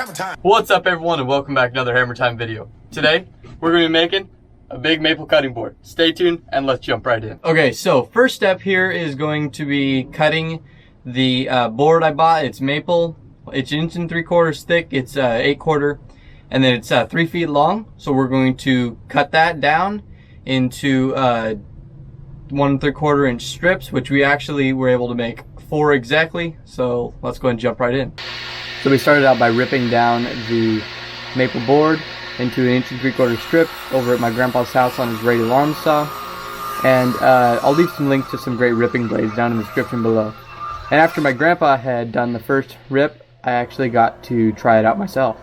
Hammertime. What's up everyone and welcome back to another Hammertime video. Today, we're going to be making a big maple cutting board. Stay tuned and let's jump right in. Okay, so first step here is going to be cutting the board I bought. It's maple. It's 1 3/4 inches thick. It's 8/4, and then it's 3 feet long. So we're going to cut that down into 1 3/4 inch strips, which we actually were able to make 4 exactly. So let's go ahead and jump right in. So we started out by ripping down the maple board into 1 3/4 inch strip over at my grandpa's house on his radial arm saw. And I'll leave some links to some great ripping blades down in the description below. And after my grandpa had done the first rip, I actually got to try it out myself.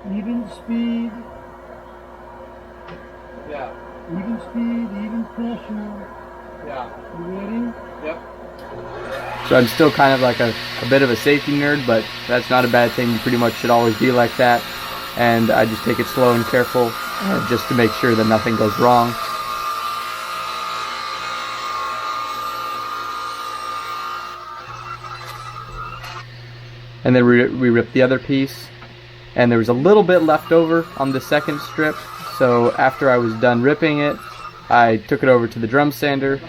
Even speed. Yeah. Even speed, even pressure. Yeah. You ready? Yep. So I'm still kind of like a bit of a safety nerd, but that's not a bad thing. You pretty much should always be like that. And I just take it slow and careful just to make sure that nothing goes wrong. And then we ripped the other piece, and there was a little bit left over on the second strip. So after I was done ripping it, I took it over to the drum sander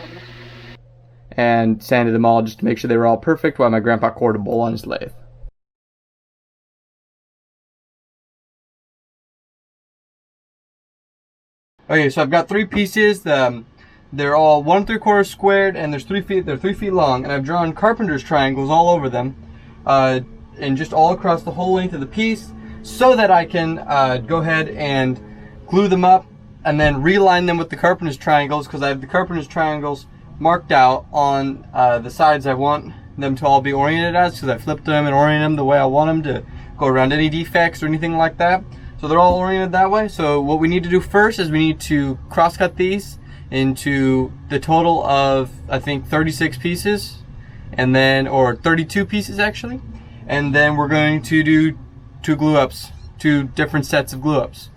and sanded them all just to make sure they were all perfect while my grandpa cored a bowl on his lathe. Okay, so I've got 3 pieces. They're all 1 3/4 squared, and there's 3 feet. They're 3 feet long, and I've drawn carpenter's triangles all over them, and just all across the whole length of the piece, so that I can go ahead and glue them up, and then reline them with the carpenter's triangles, because I have the carpenter's triangles marked out on the sides I want them to all be oriented as, because I flipped them and oriented them the way I want them to go around any defects or anything like that. So they're all oriented that way. So what we need to do first is we need to cross cut these into the total of, I think, 36 pieces, and then, or 32 pieces actually, and then we're going to do 2 glue ups, 2 different sets of glue ups.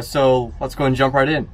So let's go and jump right in.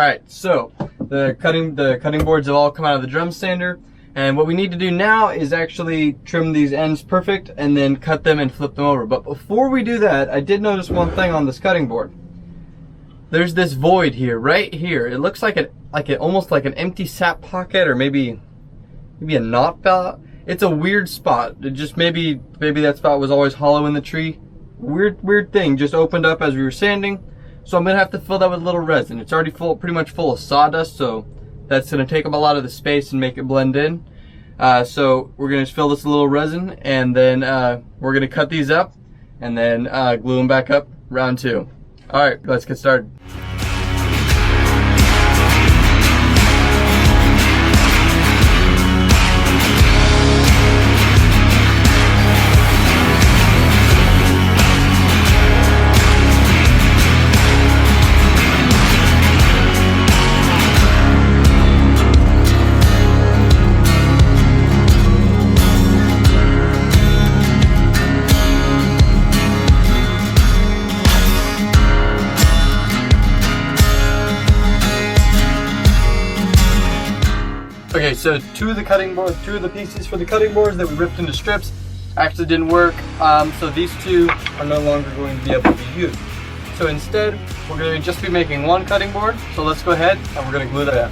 Alright, so the cutting boards have all come out of the drum sander, and what we need to do now is actually trim these ends perfect and then cut them and flip them over. But before we do that, I did notice one thing on this cutting board. There's this void here, right here. It looks like almost like an empty sap pocket, or maybe a knot belt. It's a weird spot. It just maybe that spot was always hollow in the tree. Weird thing just opened up as we were sanding. So I'm gonna have to fill that with a little resin. It's already pretty much full of sawdust, so that's gonna take up a lot of the space and make it blend in. So we're gonna just fill this with a little resin, and then we're gonna cut these up and then glue them back up, round 2. All right, let's get started. Okay, so two of the pieces for the cutting boards that we ripped into strips actually didn't work. So these two are no longer going to be able to be used. So instead, we're going to just be making one cutting board. So let's go ahead and we're going to glue that up.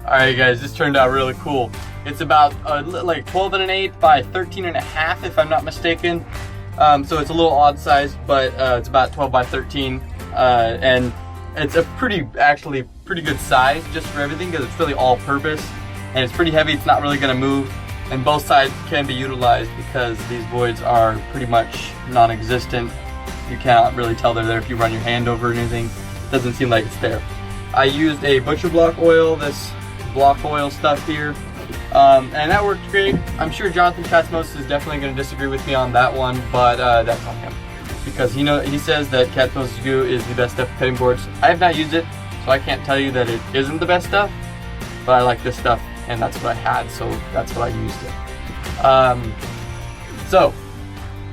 Alright guys, this turned out really cool. It's about like 12 1/8 by 13 1/2 if I'm not mistaken. So it's a little odd size, but it's about 12 by 13. And it's a actually pretty good size just for everything, because it's really all purpose. And it's pretty heavy, it's not really gonna move. And both sides can be utilized because these voids are pretty much non-existent. You cannot really tell they're there if you run your hand over anything. It doesn't seem like it's there. I used a butcher block oil, this block oil stuff here, and that worked great. I'm sure Jonathan Katzmos is definitely going to disagree with me on that one, but that's on him, because he says that Katzmos goo is the best stuff for cutting boards. I have not used it, So I can't tell you that it isn't the best stuff, but I like this stuff and that's what I had, so that's what I used it. So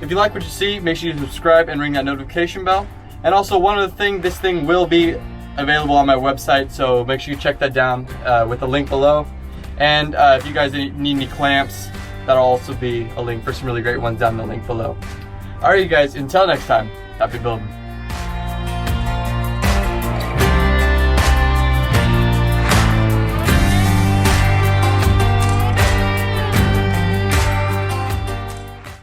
if you like what you see, make sure you subscribe and ring that notification bell. And also one other thing, this thing will be available on my website, so make sure you check that down with the link below. And if you guys need any clamps, that'll also be a link for some really great ones down in the link below. Alright you guys, until next time, happy building.